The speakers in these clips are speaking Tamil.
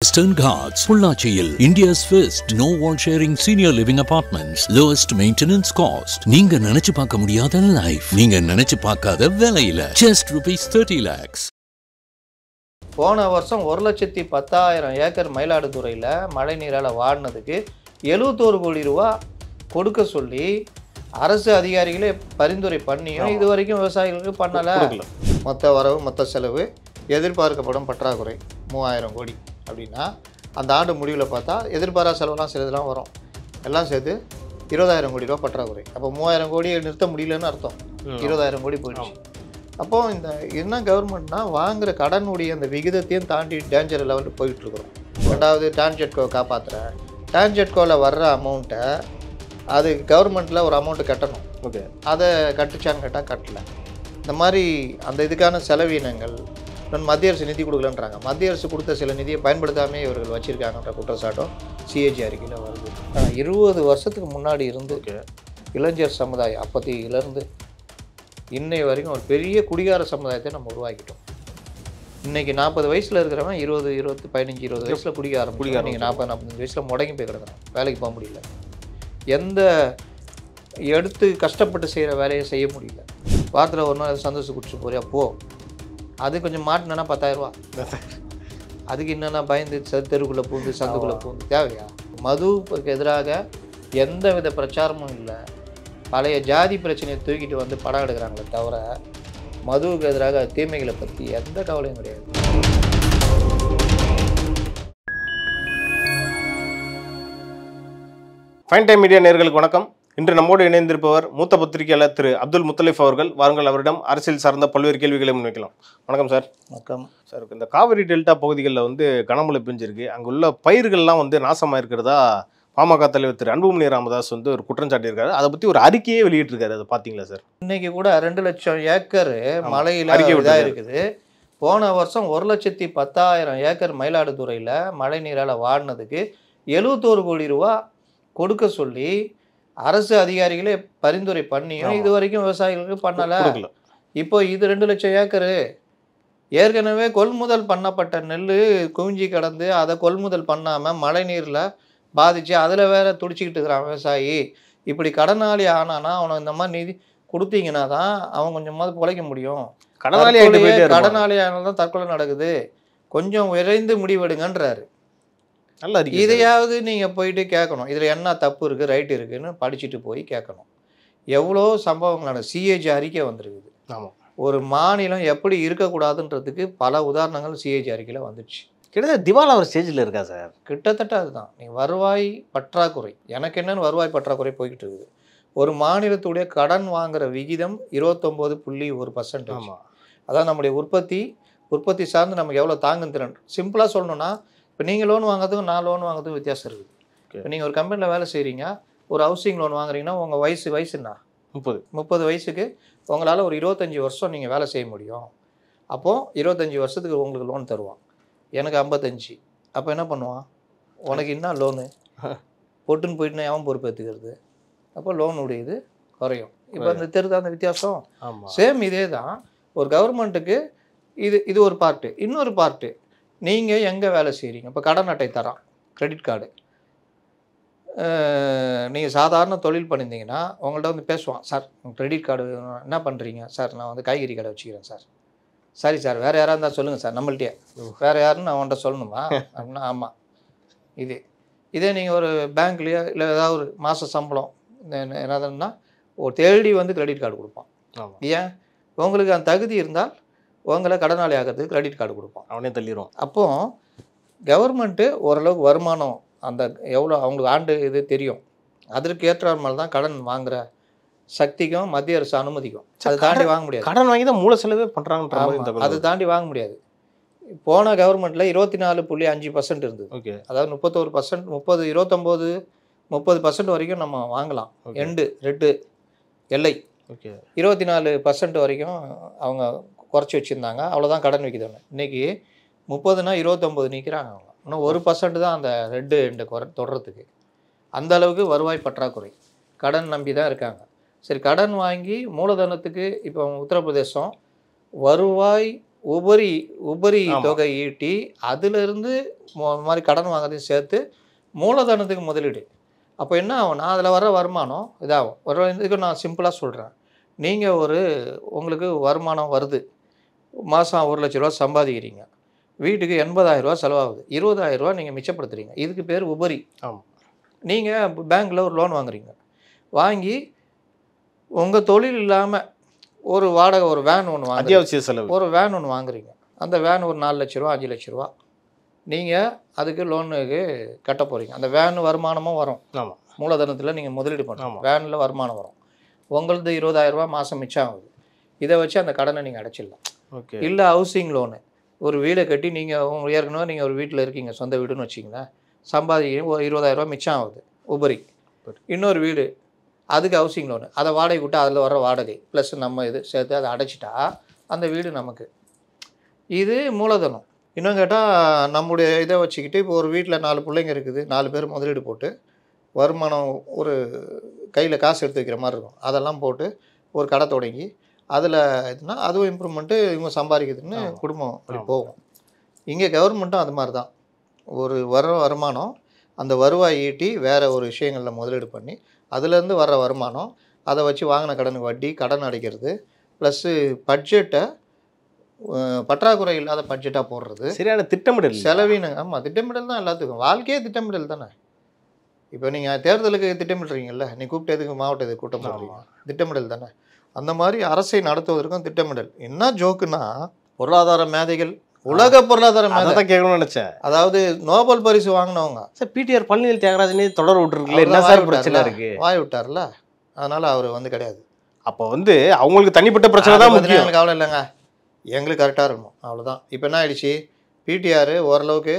Western Ghats, Pullachiyil, India's first no wall sharing senior living apartments, lowest maintenance cost. நீங்க நினைச்சு பார்க்க முடியாத லைஃப், நீங்க நினைச்சு பார்க்காத விலையில just ₹30 lakhs. போன வருஷம் 1,10,000 ஏக்கர் மயிலாடுதுறையில் மழை நீரால் வாடினதுக்கு 71 கோடி ரூபா கொடுக்க சொல்லி அரசு அதிகாரிகளே பரிந்துரை பண்ணியும் இது வரைக்கும் விவசாயிகளுக்கு பண்ணலை. மொத்த வரவு மொத்த செலவு எதிர்பார்க்கப்படும் பற்றாக்குறை 3000 கோடி அப்படின்னா அந்த ஆண்டு முடிவில் பார்த்தா எதிர்பாரா செலவுலாம் சிலதெல்லாம் வரும், எல்லாம் சேர்த்து 20,000 கோடி ரூபா பற்றாக்குறை. அப்போ 3000 கோடியை நிறுத்த முடியலன்னு அர்த்தம், 20,000 கோடி போயிடுச்சு. அப்போது இந்த என்ன கவர்மெண்ட்னா வாங்குகிற கடனுடைய அந்த விகிதத்தையும் தாண்டி டேஞ்சர் லெவலில் போயிட்டுருக்குறோம். ரெண்டாவது டான்ஜெட்கோ காப்பாற்றுறேன், டான்ஜெட்கோவில் வர்ற அமௌண்ட்டை அது கவர்மெண்ட்டில் ஒரு அமௌண்ட்டு கட்டணும். ஓகே, அதை கட்டுச்சான்னு கேட்டால் கட்டலை. இந்த மாதிரி அந்த இதுக்கான செலவினங்கள் மத்திய அரசு நிதி கொடுக்கலன்றாங்க. மத்திய அரசு கொடுத்த சில நிதியை பயன்படுத்தாமே இவர்கள் வச்சுருக்காங்கன்ற குற்றச்சாட்டும் சிஏஜி அறிக்கையில் வருது. 20 வருஷத்துக்கு முன்னாடி இருந்து இளைஞர் சமுதாயம் அப்போத்திலேருந்து இன்னை வரைக்கும் ஒரு பெரிய குடிகார சமுதாயத்தை நம்ம உருவாக்கிட்டோம். இன்றைக்கி 40 வயசில் இருக்கிறவன் 15 வயசில் குடிகாரம். நீங்கள் 40-45 வயசில் முடங்கி போய் கிடக்குறான், வேலைக்கு போக முடியல, எந்த எடுத்து கஷ்டப்பட்டு செய்கிற வேலையை செய்ய முடியல. வாரத்தில் ஒரு நாள் சந்தோஷம் குடிச்சு போறியா போ, அது கொஞ்சம் மாட்டினா 10,000 ரூபா, அதுக்கு என்னென்னா பயந்து தெருக்குள்ளே பூந்து சந்துக்குள்ளே பூந்து தேவையா? மதுவுக்கு எதிராக எந்த வித பிரச்சாரமும் இல்லை. பழைய ஜாதி பிரச்சனையை தூக்கிட்டு வந்து படம் எடுக்கிறாங்களே தவிர மதுவுக்கு எதிராக தீமைகளை பற்றி எந்த கவலையும் கிடையாது. ஃபைன் டைம் மீடியா நேயர்களுக்கு வணக்கம். இன்று நம்மோடு இணைந்திருப்பவர் மூத்த பத்திரிகையாளர் திரு அப்துல் முத்தலிஃப் அவர்கள். வாருங்கள், அவரிடம் அரசியல் சார்ந்த பல்வேறு கேள்விகளை முன்வைக்கலாம். வணக்கம் சார். வணக்கம் சார். இந்த காவிரி டெல்டா பகுதிகளில் கனமழை பெஞ்சிருக்கு, அங்கே உள்ள பயிர்கள்லாம் நாசமாக இருக்கிறதா பாமக தலைவர் திரு அன்புமணி ராமதாஸ் ஒரு குற்றம் சாட்டியிருக்காரு. அதை பற்றி ஒரு அறிக்கையே வெளியிட்டிருக்காரு, அதை பார்த்தீங்களா சார்? இன்னைக்கு கூட 2 லட்சம் ஏக்கர் மழையில் இதாக இருக்குது. போன வருஷம் 1,10,000 ஏக்கர் மயிலாடுதுறையில் மழை நீரால் வாடினதுக்கு 71 கோடி ரூபா கொடுக்க சொல்லி அரசு அதிகாரிகளே பரிந்துரை பண்ணியும் இது வரைக்கும் விவசாயிகளுக்கு பண்ணலை. இப்போ இது 2 லட்சம் ஏக்கரு ஏற்கனவே கொள்முதல் பண்ணப்பட்ட நெல் குவிஞ்சி கிடந்து அதை கொள்முதல் பண்ணாமல் மழை நீரில் பாதிச்சு அதில் வேற துடிச்சிக்கிட்டு இருக்கிறான் விவசாயி. இப்படி கடனாளி ஆனானா அவனை இந்த மாதிரி நிதி கொடுத்தீங்கன்னா தான் அவன் கொஞ்சமாவது பிழைக்க முடியும். கடனாளி ஆனால்தான் தற்கொலை நடக்குது, கொஞ்சம் விரைந்து முடிவெடுங்கன்றாரு. நல்ல இதையாவது நீங்கள் போயிட்டு கேட்கணும், இதில் என்ன தப்பு இருக்குது ரைட்டு இருக்குதுன்னு படிச்சுட்டு போய் கேட்கணும். எவ்வளோ சம்பவங்களான சிஏஜி அறிக்கை வந்திருக்குது. ஆமாம், ஒரு மாநிலம் எப்படி இருக்கக்கூடாதுன்றதுக்கு பல உதாரணங்கள் சிஏஜி அறிக்கையில் வந்துடுச்சு. கிட்டத்தட்ட திவால் அவர் ஸ்டேஜில் இருக்கா சார்? கிட்டத்தட்ட அதுதான். நீ வருவாய் பற்றாக்குறை, எனக்கு என்னென்னு வருவாய் பற்றாக்குறை போய்கிட்டு இருக்குது. ஒரு மாநிலத்துடைய கடன் வாங்குகிற விகிதம் 29.1%. ஆமாம், அதான் நம்முடைய உற்பத்தி சார்ந்து நமக்கு எவ்வளோ தாங்கும் திறன். சிம்பிளாக சொல்லணும்னா இப்போ நீங்கள் லோன் வாங்குறதுக்கும் நான் லோன் வாங்குறதுக்கும் வித்தியாசம் இருக்குது. இப்போ நீங்கள் ஒரு கம்பெனியில் வேலை செய்கிறீங்க, ஒரு ஹவுசிங் லோன் வாங்குறீங்கன்னா உங்கள் வயசுன்னா 30 வயசுக்கு உங்களால் ஒரு 25 வருஷம் நீங்கள் வேலை செய்ய முடியும். அப்போது 25 வருஷத்துக்கு உங்களுக்கு லோன் தருவான். எனக்கு 55. அப்போ என்ன பண்ணுவான், உனக்கு என்ன லோனு போட்டுன்னு போயிட்டுனா எவன் பொறுப்பு எடுத்துக்கிறது? அப்போ லோனுடைய இது குறையும். இப்போ அந்த தெரியுதா அந்த வித்தியாசம்? சேம் இதே தான். ஒரு கவர்மெண்ட்டுக்கு இது ஒரு பார்ட்டு. இன்னொரு பார்ட்டு, நீங்கள் எங்கே வேலை செய்கிறீங்க. இப்போ கடன் அட்டை தரான், கிரெடிட் கார்டு. நீங்கள் சாதாரண தொழில் பண்ணியிருந்தீங்கன்னா உங்கள்கிட்ட பேசுவான், சார் கிரெடிட் கார்டு என்ன பண்ணுறீங்க சார்? நான் காய்கறி கடை வச்சுக்கிறேன் சார். சரி சார், வேறு யாராக இருந்தால் சொல்லுங்கள் சார், நம்மள்கிட்டயே வேறு யாருன்னு நான் அவன்கிட்ட சொல்லணுமா அப்படின்னா ஆமாம். இதே நீங்கள் ஒரு பேங்க்லேயோ இல்லை ஏதாவது ஒரு மாத சம்பளம் என்னதுன்னா தேடி கிரெடிட் கார்டு கொடுப்பான். ஏன்? உங்களுக்கு அந்த தகுதி இருந்தால் உங்களை கடனாளி ஆகிறதுக்கு கிரெடிட் கார்டு கொடுப்பான், அவனே தள்ளிடுவான். அப்போது கவர்மெண்ட்டு ஓரளவுக்கு வருமானம் அந்த எவ்வளோ அவங்களுக்கு ஆண்டு இது தெரியும், அதற்கு ஏற்ற மாதிரி தான் கடன் வாங்குகிற சக்திக்கும் மத்திய அரசு அனுமதிக்கும். அதை தாண்டி வாங்க முடியாது. கடன் வாங்கி தான் மூல செலவே பண்ணுறாங்க, அதை தாண்டி வாங்க முடியாது. போன கவர்மெண்ட்டில் 24.5% இருந்தது. ஓகே, அதாவது 31%, 30% வரைக்கும் நம்ம வாங்கலாம். ரெட்டு எல்லை. ஓகே, 24% வரைக்கும் அவங்க குறைச்சி வச்சுருந்தாங்க. அவ்வளோதான் கடன் வைக்கிதவங்க. இன்றைக்கி 30னா 29 நிற்கிறாங்க. அவங்க இன்னும் 1% தான் அந்த ரெண்டு தொடர்றதுக்கு. அந்த அளவுக்கு வருவாய் பற்றாக்குறை, கடன் நம்பி தான் இருக்காங்க. சரி, கடன் வாங்கி மூலதனத்துக்கு இப்போ உத்தரப்பிரதேசம் வருவாய் உபரி உபரி ஆமா. தொகை ஈட்டி அதிலிருந்து மாதிரி கடன் வாங்குறதையும் சேர்த்து மூலதனத்துக்கு முதலீடு. அப்போ என்ன ஆகும்னா அதில் வர வருமானம் இதாகும். இதுக்கு நான் சிம்பிளாக சொல்கிறேன். நீங்கள் உங்களுக்கு வருமானம் வருது, மாதம் 1,00,000 ரூபா சம்பாதிக்கிறீங்க, வீட்டுக்கு 80,000 ரூபா செலவாகுது, 20,000 ரூபா நீங்கள் மிச்சப்படுத்துறீங்க. இதுக்கு பேர் உபரி. ஆமாம். நீங்கள் பேங்க்கில் ஒரு லோன் வாங்குறீங்க, வாங்கி உங்கள் தொழில் இல்லாமல் ஒரு வாடகை ஒரு வேன் ஒன்று வாங்க, அத்தியாவசிய செலவு. ஒரு வேன் ஒன்று வாங்குறீங்க. அந்த வேன் ஒரு 4,00,000 ரூபா 5,00,000 ரூபா நீங்கள் அதுக்கு லோனுக்கு கட்ட போகிறீங்க. அந்த வேன் வருமானமும் வரும். ஆமாம். மூலதனத்தில் நீங்கள் முதலீடு பண்ணுறீங்க, ஆமாம். வேனில் வருமானம் வரும். உங்களது 20,000 ரூபா மாதம் மிச்சம் ஆகுது. இதை வச்சு அந்த கடனை நீங்கள் அடைச்சிடலாம். ஓகே. இல்லை ஹவுசிங் லோனு, ஒரு வீடை கட்டி நீங்கள் ஏற்கனவே நீங்கள் ஒரு வீட்டில் இருக்கீங்க, சொந்த வீடுன்னு வச்சிங்களேன், சம்பாதிக்கிறீங்க, ஒரு 20,000 ரூபா மிச்சம் ஆகுது உபரி. இன்னொரு வீடு, அதுக்கு ஹவுசிங் லோனு, அதை வாடகை விட்டு அதில் வர வாடகை ப்ளஸ் நம்ம இது சேர்த்து அதை அடைச்சிட்டா அந்த வீடு நமக்கு. இது மூலதனம். இன்னும் கேட்டால் நம்முடைய இதை வச்சுக்கிட்டு இப்போ ஒரு வீட்டில் 4 பிள்ளைங்க இருக்குது, 4 பேர் முதலீடு போட்டு வருமானம் ஒரு கையில் காசு எடுத்து வைக்கிற மாதிரி இருக்கும், அதெல்லாம் போட்டு ஒரு கடை தொடங்கி அதில் இதுனா அதுவும் இம்ப்ரூவ்மெண்ட்டு இவங்க சம்பாதிக்கிறதுன்னு குடும்பம் அப்படி போகும். இங்கே கவர்மெண்ட்டும் அது மாதிரி தான். ஒரு வருமானம், அந்த வருவாய் ஈட்டி வேறு ஒரு விஷயங்களில் முதலீடு பண்ணி அதுலேருந்து வர்ற வருமானம் அதை வச்சு வாங்கின கடனுக்கு வட்டி, கடன் அடைக்கிறது, ப்ளஸ்ஸு பட்ஜெட்டை பற்றாக்குறை இல்லாத பட்ஜெட்டாக போடுறது, சரியான திட்டமிடல், செலவின. ஆமாம், திட்டமிடல் தான் எல்லாத்துக்கும். வாழ்க்கையே திட்டமிடல் தானே. இப்போ நீங்கள் தேர்தலுக்கு திட்டமிடுறீங்கல்ல, நீ கூப்பிட்டதுக்கு மாவட்ட இது கூட்டம் போடுறீங்க, திட்டமிடல் தானே. அந்த மாதிரி அரசை நடத்துவதற்கும் திட்டமிடல். என்ன ஜோக்குன்னா, பொருளாதார மேதைகள், உலக பொருளாதார மேதை தான் கேட்கணும்னு நினச்சேன். அதாவது நோபல் பரிசு வாங்கினவங்க சார் பிடிஆர் பழனிவேல் தியாகராஜனே தொடர விட்டுருக்குல்ல, என்ன சார் பிரச்சனை இருக்கு? வாய் விட்டார்ல, அதனால் அவர் கிடையாது. அப்போ அவங்களுக்கு தனிப்பட்ட பிரச்சனை தான் முக்கியம். எங்களுக்கு கவலை இல்லைங்க, எங்களுக்கு கரெக்டாக இருக்கணும், அவ்வளோதான். இப்போ என்ன ஆயிடுச்சு, பிடிஆர் ஓரளவுக்கு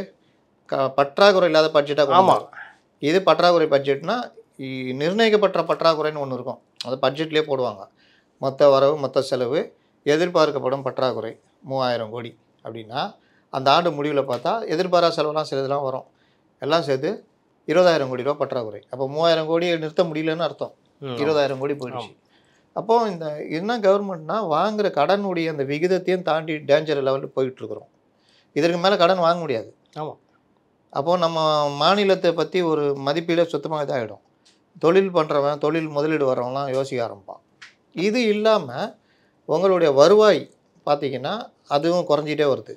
பற்றாக்குறை இல்லாத பட்ஜெட்டாக. ஆமாம், இது பற்றாக்குறை பட்ஜெட்னா நிர்ணயிக்கப்பட்ட பற்றாக்குறைன்னு ஒன்று இருக்கும், அது பட்ஜெட்லேயே போடுவாங்க. மொத்த வரவு மொத்த செலவு எதிர்பார்க்கப்படும் பற்றாக்குறை 3000 கோடி அப்படின்னா, அந்த ஆண்டு முடிவில் பார்த்தா எதிர்பாராத செலவுலாம் சிலதெல்லாம் வரும், எல்லாம் சேர்த்து 20,000 கோடி ரூபா பற்றாக்குறை. அப்போ 3000 கோடியை நிறுத்த முடியலன்னு அர்த்தம், 20,000 கோடி போயிடுச்சு. அப்போது இந்த என்ன கவர்மெண்ட்னா வாங்குகிற கடனுடைய அந்த விகிதத்தையும் தாண்டி டேஞ்சர் லெவலில் போயிட்டுருக்குறோம். இதற்கு மேலே கடன் வாங்க முடியாது. ஆமாம். அப்போது நம்ம மாநிலத்தை பற்றி ஒரு மதிப்பீடே சுத்தமாக இதாகிடும். தொழில் பண்ணுறவன், தொழில் முதலீடு வர்றவங்களாம் யோசிக்க ஆரம்பிப்பான். இது இல்லாமல் உங்களுடைய வருவாய் பார்த்திங்கன்னா அதுவும் குறைஞ்சிட்டே வருது.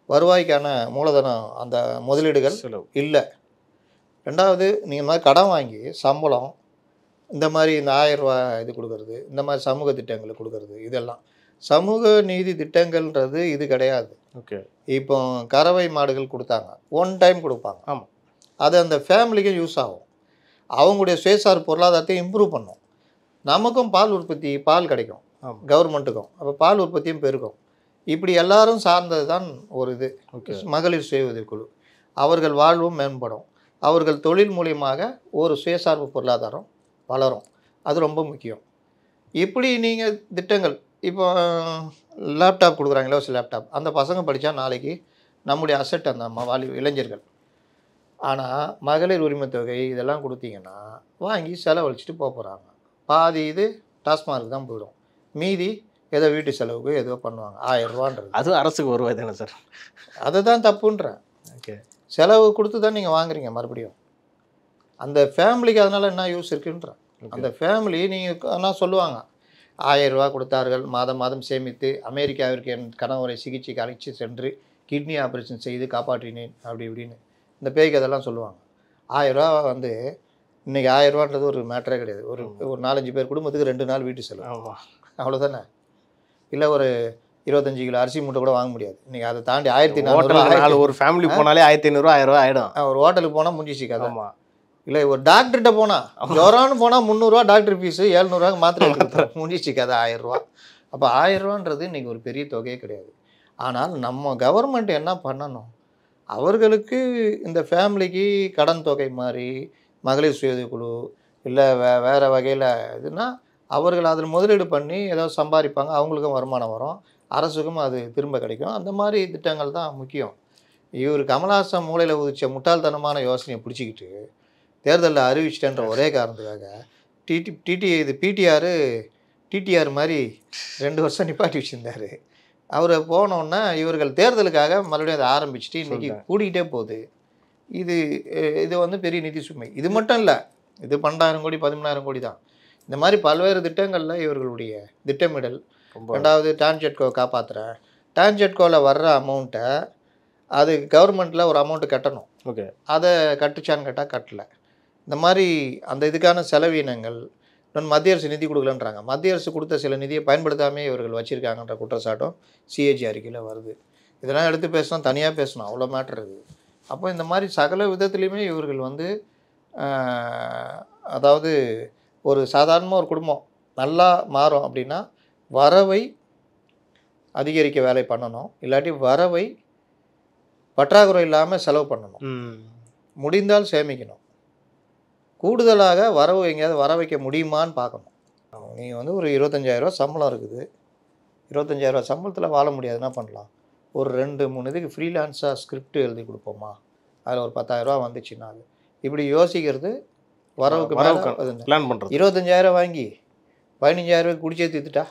வருவாய்க்கான மூலதனம் அந்த முதலீடுகள் இல்லை. ரெண்டாவது, நீங்கள் மாதிரி கடன் வாங்கி சம்பளம், இந்த மாதிரி இந்த 1000 ரூபா இது கொடுக்கறது, இந்த மாதிரி சமூக திட்டங்களை கொடுக்கறது, இதெல்லாம் சமூக நீதி திட்டங்கள்ன்றது இது கிடையாது. ஓகே. இப்போ கறவை மாடுகள் கொடுத்தாங்க, 1 டைம் கொடுப்பாங்க. ஆமாம், அது அந்த ஃபேமிலிக்கும் யூஸ் ஆகும், அவங்களுடைய சுயசார்பு பொருளாதாரத்தை இம்ப்ரூவ் பண்ணும். நமக்கும் பால் உற்பத்தி, பால் கிடைக்கும் கவர்மெண்ட்டுக்கும், அப்போ பால் உற்பத்தியும் பெருகும். இப்படி எல்லாரும் சார்ந்தது தான் ஒரு இது மகளிர் சுய உதவிக்குழு. அவர்கள் வாழ்வும் மேம்படும், அவர்கள் தொழில் மூலியமாக ஒரு சுயசார்பு பொருளாதாரம் வளரும், அது ரொம்ப முக்கியம். இப்படி நீங்கள் திட்டங்கள், இப்போ லேப்டாப் கொடுக்குறாங்க, இலவச லேப்டாப், அந்த பசங்க படித்தா நாளைக்கு நம்முடைய அசெட் அந்த இளைஞர்கள். ஆனால் மகளிர் உரிமை தொகை இதெல்லாம் கொடுத்தீங்கன்னா வாங்கி செலவழிச்சிட்டு போகிறாங்க. பாதி இது டாஸ்மார்க்கு தான் போயிடும், மீதி ஏதோ வீட்டு செலவுக்கு ஏதோ பண்ணுவாங்க. 1000 ரூபான்றது அதுவும் அரசுக்கு வருவாய் தானே சார், அதை தான் தப்புன்றேன். ஓகே, செலவு கொடுத்து தான் நீங்கள் வாங்குறீங்க மறுபடியும். அந்த ஃபேமிலிக்கு அதனால் என்ன யூஸ் இருக்குன்ற அந்த ஃபேமிலி நீங்கள் ஆனால் சொல்லுவாங்க, 1000 ரூபா கொடுத்தார்கள், மாதம் மாதம் சேமித்து அமெரிக்காவிற்கு என் கணவரை சிகிச்சைக்கு அழைச்சி சென்று கிட்னி ஆப்ரேஷன் செய்து காப்பாற்றினேன் அப்படி இப்படின்னு இந்த பேய்க்கு அதெல்லாம் சொல்லுவாங்க. 1000 ரூபா இன்றைக்கி 1000 ரூபான்றது ஒரு மேட்டரே கிடையாது. ஒரு 4-5 பேர் குடும்பத்துக்கு 2 நாள் வீட்டு செலவு, அவ்வளோதானே. இல்லை ஒரு 25 கிலோ அரிசி மூட்டை கூட வாங்க முடியாது இன்றைக்கி. அதை தாண்டி 1400 ஒரு ஃபேமிலி போனாலே 1500 1000 ரூபா ஆகிடும். ஒரு ஹோட்டலுக்கு போனால் முடிஞ்சிச்சு கதை. இல்லை ஒரு டாக்டர்கிட்ட போனால், ஜொரான்னு போனால் 300 ரூபா டாக்டர் ஃபீஸு, 700 ரூபாய்க்கு மாத்திரை முடிஞ்சிச்சு கதை 1000 ரூபா. அப்போ 1000 ரூபான்றது இன்றைக்கி ஒரு பெரிய தொகையே கிடையாது. ஆனால் நம்ம கவர்மெண்ட் என்ன பண்ணணும், அவர்களுக்கு இந்த ஃபேமிலிக்கு கடன் தொகை மாதிரி மகளிர் சுய உதவிக்குழு இல்லை வேறு வகையில் இதுனா அவர்கள் அதில் முதலீடு பண்ணி ஏதோ சம்பாதிப்பாங்க, அவங்களுக்கும் வருமானம் வரும், அரசுக்கும் அது திரும்ப கிடைக்கும். அந்த மாதிரி திட்டங்கள் தான் முக்கியம். இவர் கமல்ஹாசன் மூளையில் உதிச்ச முட்டாள்தனமான யோசனையை பிடிச்சிக்கிட்டு தேர்தலில் அறிவிச்சிட்டேன்ற ஒரே காரணத்துக்காக பிடிஆர் மாதிரி 2 வருஷம் நிப்பாட்டி வச்சுருந்தார். அவர் போனோன்னே இவர்கள் தேர்தலுக்காக மறுபடியும் அதை ஆரம்பிச்சுட்டு இன்றைக்கி கூடிக்கிட்டே போகுது. இது இது வந்து பெரிய நிதி சுமை. இது மட்டும் இல்லை, இது 12,000 கோடி 13,000 கோடி தான். இந்த மாதிரி பல்வேறு திட்டங்களில் இவர்களுடைய திட்டமிடல். ரெண்டாவது டான்ஜெட்கோ காப்பாற்றுறேன். டான்ஜெட்கோவில் வர்ற அமௌண்ட்டை அது கவர்மெண்ட்டில் ஒரு அமௌண்ட்டு கட்டணும். ஓகே, அதை கட்டுச்சான்னு கேட்டால் கட்டலை. இந்த மாதிரி அந்த இதுக்கான செலவினங்கள் இன்னொன்று மத்திய அரசு நிதி கொடுக்கலன்றாங்க. மத்திய அரசு கொடுத்த சில நிதியை பயன்படுத்தாமே இவர்கள் வச்சுருக்காங்கன்ற குற்றச்சாட்டும் சிஏஜி அறிக்கையில் வருது. இதெல்லாம் எடுத்து பேசணும், தனியாக பேசணும், அவ்வளோ மேட்ரு இருக்குது. அப்போ இந்த மாதிரி சகல விதத்துலேயுமே இவர்கள் வந்து அதாவது ஒரு சாதாரணமாக ஒரு குடும்பம் நல்லா மாறும் அப்படின்னா வரவை அதிகரிக்க வேலை பண்ணணும், இல்லாட்டி வரவை பற்றாக்குறை இல்லாமல் செலவு பண்ணணும், முடிந்தால் சேமிக்கணும். கூடுதலாக வரவு எங்கேயாவது வர வைக்க முடியுமான்னு பார்க்கணும். நீங்கள் வந்து ஒரு 25,000 சம்பளம் இருக்குது, 25,000 சம்பளத்தில் வாழ முடியாதுன்னா பண்ணலாம். ஒரு 2-3 இதுக்கு ஃப்ரீலான்ஸாக ஸ்கிரிப்ட் எழுதி கொடுப்போமா, அதில் ஒரு 10,000 வந்துச்சுன்னா அது இப்படி யோசிக்கிறது. வரவுக்கு பிளான் பண்ணுறது. 25,000 வாங்கி 15,000 குடிச்சே தீர்த்துட்டா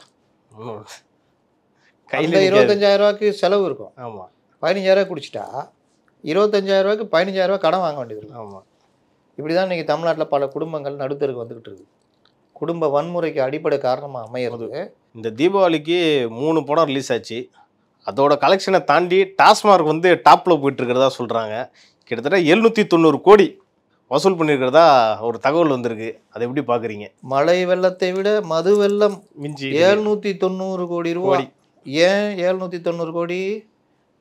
கையில் 25,000 செலவு இருக்கும். ஆமாம், 15,000 குடிச்சிட்டா 25,000 15,000 கடன் வாங்க வேண்டியது இருக்கும். ஆமாம். இப்படி தான் இன்றைக்கி தமிழ்நாட்டில் பல குடும்பங்கள் நடுத்தருக்கு வந்துக்கிட்டு இருக்குது. குடும்ப வன்முறைக்கு அடிப்படை காரணமாக அமையிறது. இந்த தீபாவளிக்கு 3 படம் ரிலீஸ் ஆச்சு. அதோட கலெக்ஷனை தாண்டி டாஸ்மார்க் வந்து டாப்பில் போயிட்டு இருக்கிறதா சொல்கிறாங்க. கிட்டத்தட்ட 790 கோடி வசூல் பண்ணியிருக்கிறதா ஒரு தகவல் வந்திருக்கு. அதை எப்படி பார்க்குறீங்க? மழை வெள்ளத்தை விட மது வெள்ளம் மிஞ்சி 790 கோடி ரூபாய். ஏன் 790 கோடி?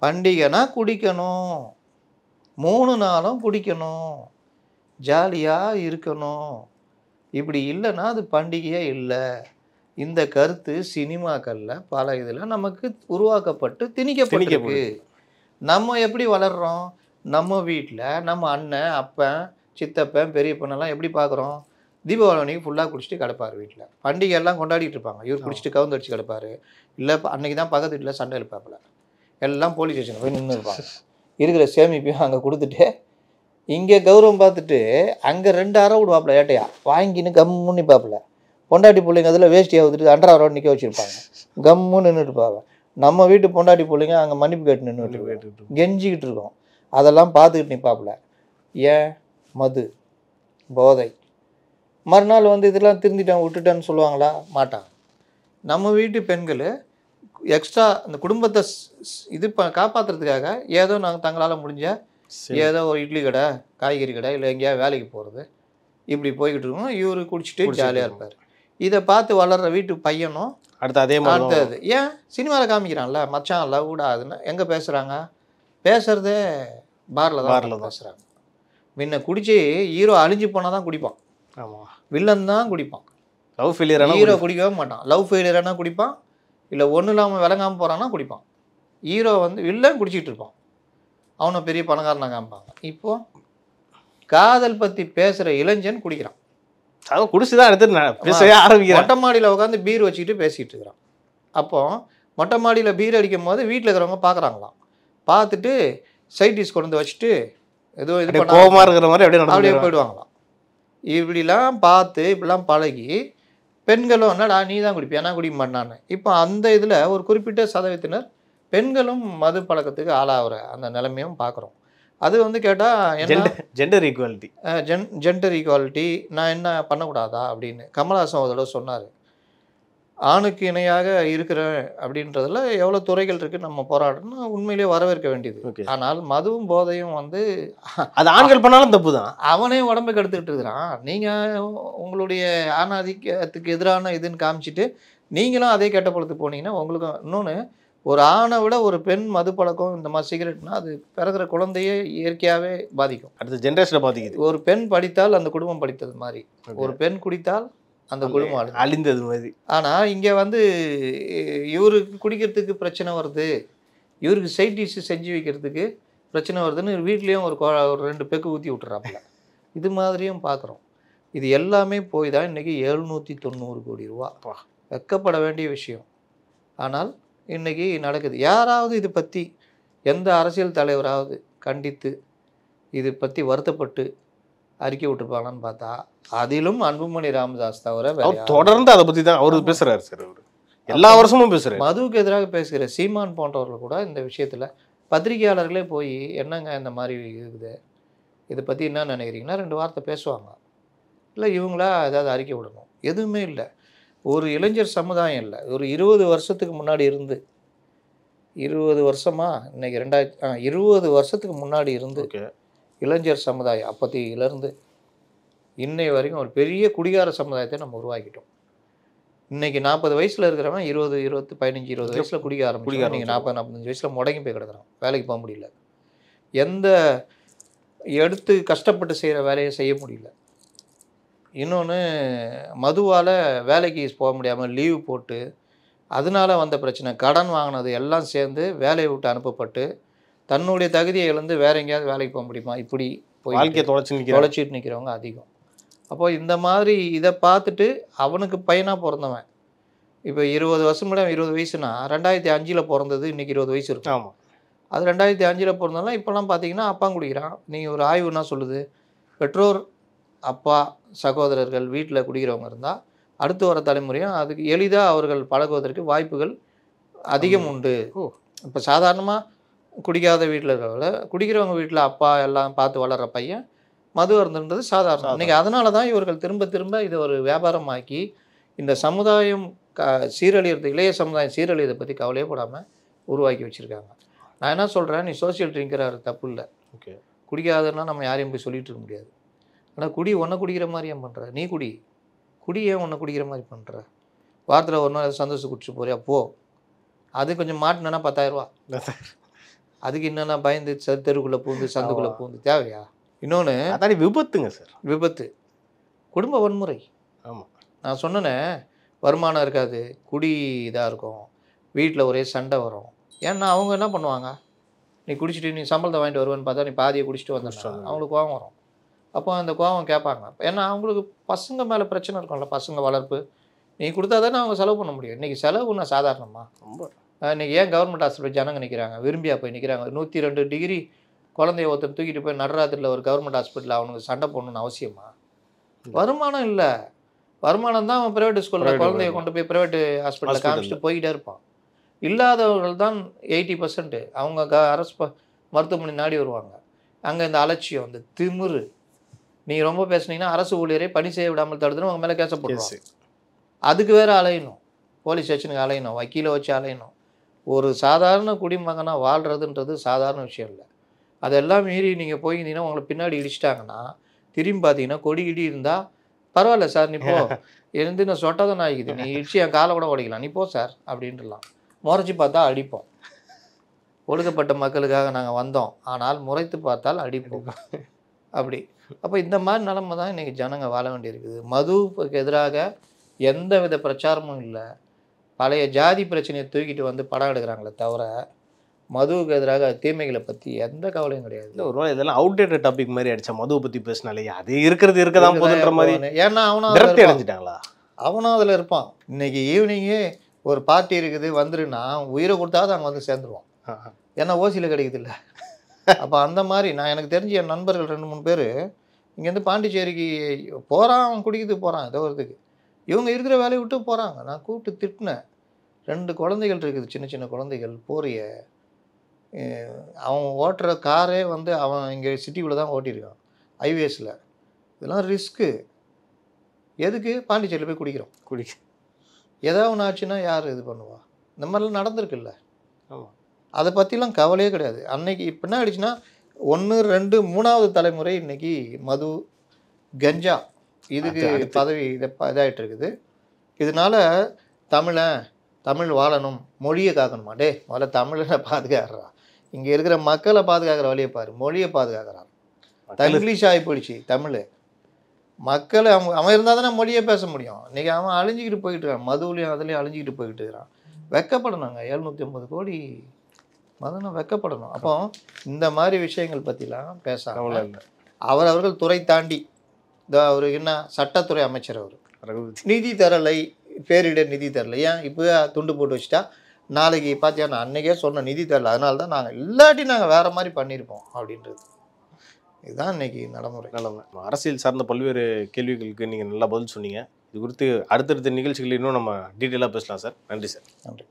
பண்டிகைனா குடிக்கணும், 3 நாளும் குடிக்கணும், ஜாலியாக இருக்கணும். இப்படி இல்லைன்னா அது பண்டிகையே இல்லை. இந்த கருத்து சினிமாக்களில் பல இதில் நமக்கு உருவாக்கப்பட்டு திணிக்கப்பட்டிருக்கு. நம்ம எப்படி வளர்கிறோம்? நம்ம வீட்டில் நம்ம அண்ணன், அப்பன், சித்தப்பன், பெரியப்பனெல்லாம் எப்படி பார்க்குறோம்? தீபாவளி அன்றைக்கி ஃபுல்லாக குடிச்சிட்டு கிடப்பார் வீட்டில். பண்டிகை எல்லாம் கொண்டாடிட்டு இருப்பாங்க, இவர் குடிச்சிட்டு கவுந்தடிச்சு கிடப்பார். இல்லை அன்றைக்கி தான் பக்கத்து வீட்டில் சண்டை எழுப்பாப்பில். எல்லாம் போலீஸ் ஸ்டேஷனில் போய் நின்று இருப்பாங்க. இருக்கிற சேமிப்பையும் அங்கே கொடுத்துட்டு இங்கே கௌரவம் பார்த்துட்டு அங்கே 2 அரை விடுவாப்பில் ஏட்டையா வாங்கின்னு கம்முன்னு நிற்பாப்பில். பொண்டாட்டி பிள்ளைங்க அதில் வேஷ்டியாக ஊற்றிட்டு அண்டராரோடு நிற்க வச்சுருப்பாங்க, கம்முன்னு நின்றுட்டுப்பாங்க. நம்ம வீட்டு பொண்டாட்டி பிள்ளைங்க அங்கே மன்னிப்பு கேட்டு நின்றுட்டு கெஞ்சிக்கிட்டு இருக்கோம். அதெல்லாம் பார்த்துக்கிட்டு நிற்பாப்பில். ஏன்? மது, போதை. மறுநாள் வந்து இதெல்லாம் திருந்திட்டேன் விட்டுட்டேன்னு சொல்லுவாங்களா? மாட்டாங்க. நம்ம வீட்டு பெண்கள் எக்ஸ்ட்ரா அந்த குடும்பத்தை இது காப்பாற்றுறதுக்காக ஏதோ நாங்கள் தங்களால் முடிஞ்ச ஏதோ ஒரு இட்லி கடை, காய்கறி கடை, இல்லை எங்கேயாவது வேலைக்கு போகிறது, இப்படி போய்கிட்டு இருக்கோம். இவர் குடிச்சிட்டு ஜாலியாக இருப்பார். இதை பார்த்து வளர்கிற வீட்டு பையனும் அடுத்தது ஏன் சினிமாவில் காமிக்கிறான்ல, மச்சான் லவ் விடாதுன்னு எங்கே பேசுகிறாங்க? பேசுகிறதே பாரில் தான் பேசுகிறாங்க. முன்ன குடிச்சு ஹீரோ அழிஞ்சு போனால் தான் குடிப்பான், வில்லன் தான் குடிப்பான். லவ் ஃபெயிலியர் ஹீரோ குடிக்கவே மாட்டான். லவ் ஃபெயிலியரானா குடிப்பான், இல்லை ஒன்றும் இல்லாமல் விளங்காமல் போகிறான்னா குடிப்பான். ஹீரோ வந்து வில்லன் குடிச்சிட்டு இருப்பான், அவனை பெரிய பணக்காரனாக காமிப்பாங்க. இப்போது காதல் பற்றி பேசுகிற இளைஞன் குடிக்கிறான். அவன் குடிச்சுதான் எடுத்து பேசவே ஆரம்பிக்கிறான். மொட்டை மாடியில் உட்காந்து பீர் வச்சுக்கிட்டு பேசிகிட்டு இருக்கிறான். அப்போ மொட்டை மாடியில் பீர் அடிக்கும் போது வீட்டில் இருக்கிறவங்க பார்க்குறாங்களாம். பார்த்துட்டு சைட் கொண்டு வந்து வச்சுட்டு ஏதோ இது கோபமாக இருக்கிற மாதிரி அப்படியே போயிடுவாங்களாம். இப்படிலாம் பார்த்து இப்படிலாம் பழகி பெண்களும் என்னடா நீ தான் குடிப்பியா, நான் குடிக்க மாட்டான்னு. இப்போ அந்த இதில் ஒரு குறிப்பிட்ட சதவீதத்தினர் பெண்களும் மது பழக்கத்துக்கு ஆளாகிற அந்த நிலைமையும் பார்க்குறோம். அது வந்து கேட்டால் ஜெண்டர் ஈக்குவாலிட்டி, ஜெண்டர் ஈக்குவாலிட்டி நான் என்ன பண்ணக்கூடாதா அப்படின்னு கமல்ஹாசன் ஒரு தடவை சொன்னார். ஆணுக்கு இணையாக இருக்கிறேன் அப்படின்றதுல எவ்வளோ துறைகள் இருக்குது, நம்ம போராடணும், உண்மையிலேயே வரவேற்க வேண்டியது. ஆனால் மதுவும் போதையும் வந்து அது ஆண்கள் பண்ணாலும் தப்பு தான். அவனே உடம்பை கெடுத்துக்கிட்டு இருக்கிறான். நீங்கள் உங்களுடைய ஆணாதிக்கத்துக்கு எதிரான இதுன்னு காமிச்சிட்டு நீங்களும் அதே கெட்ட பழத்துக்கு போனீங்கன்னா உங்களுக்கும் இன்னொன்று, ஒரு ஆணை விட ஒரு பெண் மது பழக்கம் இந்த மாதிரி சிகரெட்னா அது பிறகுற குழந்தையே இயற்கையாகவே பாதிக்கும், அடுத்த ஜென்ரேஷனை பாதிக்குது. ஒரு பெண் படித்தால் அந்த குடும்பம் படித்தது மாதிரி, ஒரு பெண் குடித்தால் அந்த குடும்பம் அழிந்தது மாதிரி. ஆனால் இங்கே வந்து இவருக்கு குடிக்கிறதுக்கு பிரச்சனை வருது, இவருக்கு சைட் டிஷ் செஞ்சு வைக்கிறதுக்கு பிரச்சனை வருதுன்னு வீட்லேயும் ஒரு 2 பெக்கு ஊற்றி விட்டுறாப்புல. இது மாதிரியும் பார்க்குறோம். இது எல்லாமே போய் தான் இன்றைக்கி 790 கோடி ரூபா வெக்கப்பட வேண்டிய விஷயம். ஆனால் இன்றைக்கி நடக்குது. யாராவது இது பற்றி எந்த அரசியல் தலைவராவது கண்டித்து இது பற்றி வருத்தப்பட்டு அறிக்கை விட்டுருப்பாங்கன்னு பார்த்தா அதிலும் அன்புமணி ராமதாஸ் தவிர தொடர்ந்து அதை பற்றி தான் அவர் பேசுகிறாரு சார். அவர் எல்லா வருஷமும் பேசுகிறேன். மதுவுக்கு எதிராக பேசுகிற சீமான் போன்றவர்கள் கூட இந்த விஷயத்தில் பத்திரிகையாளர்களே போய் என்னங்க இந்த மாதிரி இருக்குது, இதை பற்றி என்ன நினைக்கிறீங்கன்னா 2 வார்த்தை பேசுவாங்க. இல்லை இவங்களா ஏதாவது அறிக்கை விடணும், எதுவுமே இல்லை. ஒரு இளைஞர் சமுதாயம் இல்லை, ஒரு 20 வருஷத்துக்கு முன்னாடி இருந்து 20 வருஷமா இன்னைக்கு 20 வருஷத்துக்கு முன்னாடி இருந்து இளைஞர் சமுதாயம் அப்பத்தியிலேருந்து இன்னை வரைக்கும் ஒரு பெரிய குடிகார சமுதாயத்தை நம்ம உருவாக்கிட்டோம். இன்னைக்கு 40 வயசில் இருக்கிறவன் 15-20 வயசில் குடிக்க ஆரம்பிச்சு நீங்கள் 40-45 வயசில் முடங்கி போய் கிடக்குறான், வேலைக்கு போக முடியல, எந்த எடுத்து கஷ்டப்பட்டு செய்கிற வேலையை செய்ய முடியல. இன்னொன்று மதுவால் வேலைக்கு போக முடியாமல் லீவு போட்டு அதனால வந்த பிரச்சனை, கடன் வாங்கினது எல்லாம் சேர்ந்து வேலையை விட்டு அனுப்பப்பட்டு தன்னுடைய தகுதியை இழந்து வேற எங்கேயாவது வேலைக்கு போக முடியுமா, இப்படி போய் வாழ்க்கையை தொலைச்சிட்டு நிற்கிறவங்க அதிகம். அப்போ இந்த மாதிரி இதை பார்த்துட்டு அவனுக்கு பையனாக பிறந்தவன் இப்போ 20 வருஷம் முன்னாடி 20 வயசுனா 2005 பிறந்தது, இன்றைக்கி 20 வயசு இருக்கும். ஆமாம், அது 2005 பிறந்ததுலாம் இப்போலாம் பார்த்தீங்கன்னா அப்பா குடிக்கிறான். நீங்கள் ஒரு ஆய்வுன்னா சொல்லுது, பெற்றோர் அப்பா சகோதரர்கள் வீட்டில் குடிக்கிறவங்க இருந்தால் அடுத்து வர தலைமுறையும் அதுக்கு எளிதாக அவர்கள் பழகுவதற்கு வாய்ப்புகள் அதிகம் உண்டு. இப்போ சாதாரணமாக குடிக்காத வீட்டில் இருக்கிறவங்கள குடிக்கிறவங்க வீட்டில் அப்பா எல்லாம் பார்த்து வளர்கிற பையன் மது அருந்துன்றது சாதாரணம். இன்றைக்கி அதனால தான் இவர்கள் திரும்ப திரும்ப இதை ஒரு வியாபாரமாக்கி இந்த சமுதாயம் சீரழியறது, இளைய சமுதாயம் சீரழியதை பற்றி கவலையே போடாமல் உருவாக்கி வச்சுருக்காங்க. நான் என்ன சொல்கிறேன், நீ சோசியல் ட்ரிங்கர் தப்பு இல்லை, ஓகே, குடிக்காதன்னா நம்ம யாரையும் போய் சொல்லிட்டு இருக்க முடியாது. ஆனால் ஒன்றை குடிக்கிற மாதிரி ஏன் பண்ணுற, நீ குடி ஏன் ஒன்றை குடிக்கிற மாதிரி பண்ணுற, வாரத்தில் ஒரு நாள் சந்தோஷம் குடிச்சு போறியா போ, அது கொஞ்சம் மாட்டினா 10,000 ரூபா, அதுக்கு என்னென்னா பயந்து தெருக்குள்ளே பூந்து சந்துக்குள்ளே பூந்து தேவையா? இன்னொன்று அதாடி விபத்துங்க சார், விபத்து, குடும்ப வன்முறை. ஆமாம், நான் சொன்னேனே வருமானம் இருக்காது, குடி இதாக இருக்கும், வீட்டில் ஒரே சண்டை வரும். ஏன்னா அவங்க என்ன பண்ணுவாங்க, நீ குடிச்சிட்டு நீ சம்பளத்தை வாங்கிட்டு வருவேன்னு பார்த்தா நீ பாதியை குடிச்சிட்டு வந்துடுறாங்க, அவங்களுக்கு கோவம் வரும். அப்போ அந்த கோவம் கேட்பாங்க. ஏன்னா அவங்களுக்கு பசங்க மேலே பிரச்சனை இருக்கும்ல, பசங்க வளர்ப்பு, நீ கொடுத்தா தானே அவங்க செலவு பண்ண முடியும். இன்றைக்கி செலவுன்னா சாதாரணமா? ரொம்ப. இன்றைக்கி ஏன் கவர்மெண்ட் ஹாஸ்பிட்டல் ஜனங்க நிற்கிறாங்க, விரும்பியா போய் நிற்கிறாங்க. 102 டிகிரி குழந்தைய ஒருத்தர் தூக்கிட்டு போய் நடராத்திரியில் ஒரு கவர்மெண்ட் ஹாஸ்பிட்டலில் அவனுக்கு சண்டை போடணுன்னு அவசியமா? வருமானம் இல்லை, வருமானம் தான் அவன் ப்ரைவேட் ஸ்கூலில் குழந்தைய கொண்டு போய் ப்ரைவேட் ஹாஸ்பிட்டலில் காமிச்சிட்டு போய்கிட்டே இருப்பான். இல்லாதவர்கள் தான் 80% அவங்க அரசு மருத்துவமனை நாடி வருவாங்க. அங்கே இந்த அலட்சியம், இந்த திமிரு, நீ ரொம்ப பேசுனீங்கன்னா அரசு ஊழியரை பணி செய்ய விடாமல் தடுத்துன்னு அவங்க மேலே கேசப்படுவாங்க. அதுக்கு வேறு அலையணும், போலீஸ் ஸ்டேஷனுக்கு அலையணும், வக்கீலை வச்சு அலையணும். ஒரு சாதாரண குடிமகனாக வாழ்கிறதுன்றது சாதாரண விஷயம் இல்லை. அதெல்லாம் மீறி நீங்கள் போயிருந்தீங்கன்னா உங்களை பின்னாடி இடிச்சிட்டாங்கன்னா திரும்பி பார்த்தீங்கன்னா கொடி இடி இருந்தால் பரவாயில்ல சார், நீ போ, இருந்து நான் சொட்டதான் ஆகிக்குது, நீ இடிச்சு என் காலை கூட உடைக்கலாம், நீ போ சார் அப்படின்ட்டுலாம். முறைச்சி பார்த்தா அடிப்போம். ஒடுக்கப்பட்ட மக்களுக்காக நாங்கள் வந்தோம், ஆனால் முறைத்து பார்த்தால் அடிப்போம் அப்படி. அப்போ இந்த மாதிரி நிலைமை தான் இன்றைக்கி ஜனங்க வாழ வேண்டியிருக்குது. மதுவுக்கு எதிராக எந்த வித பிரச்சாரமும் இல்லை. பழைய ஜாதி பிரச்சனையை தூக்கிட்டு வந்து படம் எடுக்கிறாங்களே தவிர மதுவுக்கு எதிராக தீமைகளை பற்றி எந்த கவலையும் கிடையாது. இல்லை, ஒரு இதெல்லாம் அவுடேட்டட் டாபிக் மாதிரி அடிச்சா மதுவை பற்றி பேசினாலே அது இருக்கதான் போதுன்ற மாதிரி. ஏன்னா அவனும் அடைஞ்சிட்டாங்களா, அவனும் அதில் இருப்பான். இன்னைக்கு ஈவினிங்கே ஒரு பார்ட்டி இருக்குது வந்துருன்னா உயிரை கொடுத்தாவது அங்கே வந்து சேர்ந்துருவான். ஏன்னா ஓசியில் கிடைக்குது இல்லை. அப்போ அந்த மாதிரி நான் எனக்கு தெரிஞ்ச என் நண்பர்கள் 2-3 பேர் இங்கேருந்து பாண்டிச்சேரிக்கு போகிறான், அவன் குடிக்குது போகிறான் ஏதோ ஒருதுக்கு. இவங்க இருக்கிற வேலையை விட்டு போகிறாங்க. நான் கூப்பிட்டு திட்டினேன். 2 குழந்தைகள் இருக்குது, சின்ன சின்ன குழந்தைகள், போறிய அவன் ஓட்டுற காரே வந்து அவன் இங்கே சிட்டிக்குள்ளே தான் ஓட்டியிருக்கான், ஹைவேஸில். இதெல்லாம் ரிஸ்க்கு. எதுக்கு பாண்டிச்சேரியில் போய் குடிக்கிறோம்? ஏதாவது ஒன்று ஆச்சுன்னா யார் இது பண்ணுவா? இந்த மாதிரிலாம் நடந்திருக்குல்ல. ஆமாம், அதை பற்றிலாம் கவலையே கிடையாது. அன்னைக்கு இப்போ என்ன ஆயிடுச்சுன்னா 1, 2, 3வது தலைமுறை இன்றைக்கி மது, கஞ்சா இதுக்கு பதவி இதாகிட்டு இருக்குது. இதனால் தமிழ் வாழணும், மொழியை காக்கணுமா? டே முதல்ல தமிழை பாதுகாக்கிறா, இங்கே இருக்கிற மக்களை பாதுகாக்கிற வழியை பாரு, மொழியை பாதுகாக்கிறான். இங்கிலீஷ் ஆகி போயிடுச்சு தமிழ். மக்களை அவன் இருந்தால் தானே மொழியை பேச முடியும். இன்றைக்கி அவன் அழிஞ்சிக்கிட்டு போய்கிட்டு இருக்கான், மதுவிலையும் அதுலேயும் அழிஞ்சிக்கிட்டு போய்கிட்டு இருக்கிறான். வெக்கப்படணுங்க, 750 கோடி மதனா வெக்கப்படணும். அப்போ இந்த மாதிரி விஷயங்கள் பற்றிலாம் பேசாம அவர்கள் துறை தாண்டி அவர் என்ன சட்டத்துறை அமைச்சர், அவர் நிதி தரலை, பேரிடர் நிதி தரலை. ஏன் இப்போ துண்டு போட்டு வச்சுட்டா நாளைக்கு பார்த்தியா நான் அன்றைக்கே சொன்ன நிதி தரல, அதனால தான் நாங்கள் இல்லாட்டி நாங்கள் வேறு மாதிரி பண்ணியிருப்போம் அப்படின்றது. இதுதான் இன்னைக்கு நடைமுறை. அரசியல் சார்ந்த பல்வேறு கேள்விகளுக்கு நீங்கள் நல்லா பதில் சொன்னீங்க. இது குறித்து அடுத்தடுத்த நிகழ்ச்சிகள் இன்னும் நம்ம டீட்டெயிலாக பேசலாம் சார். நன்றி சார். நன்றி.